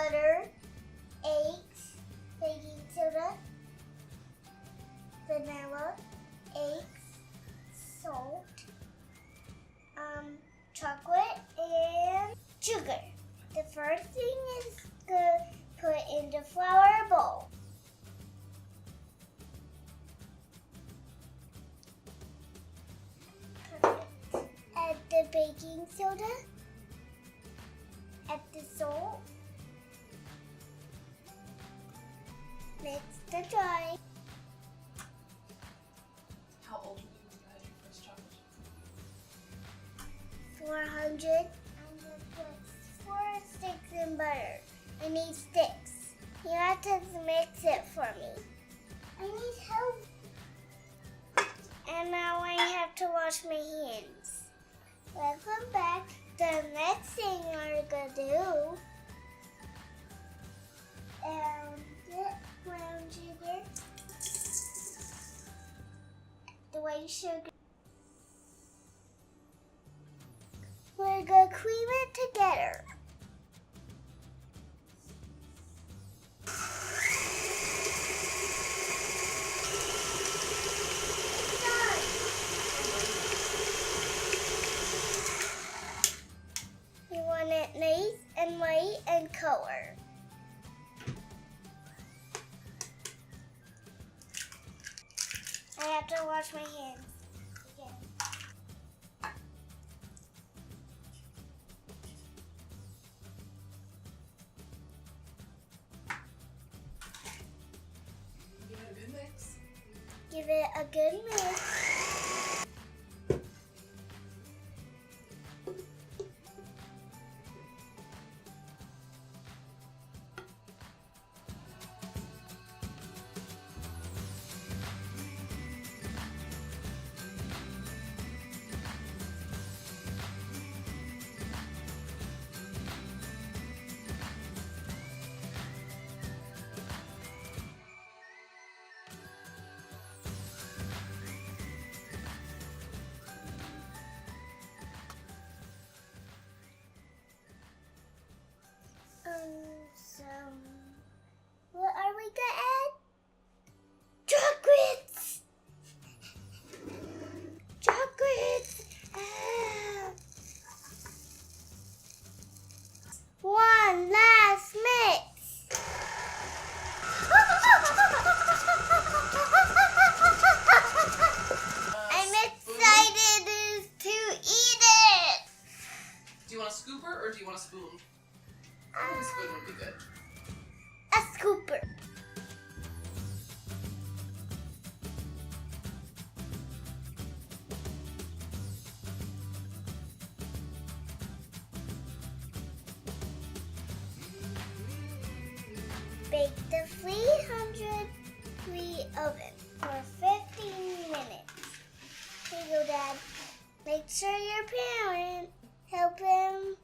butter, eggs, baking soda, vanilla, eggs, salt, chocolate, and sugar. The first thing is to put in the flour bowl. Add the baking soda. Add the salt. Mix the dry. How old were you when you had your first chocolate? 400. I'm gonna put 4 sticks in butter. I need sticks. You have to mix it for me. I need help. And now I have to wash my hands. Welcome back. The next thing we're gonna do is brown sugar, the white sugar. We're gonna cream it together. You want it nice and light and color. I have to wash my hands again. Give it a good mix. Give it a good mix. What are we gonna add? Chocolates! Chocolates! One last mix. I'm excited to eat it! Do you want a scooper or do you want a spoon? I think a spoon would be good. A scooper. Bake the 300-degree oven for 15 minutes. Here you go, Dad. Make sure your parent help him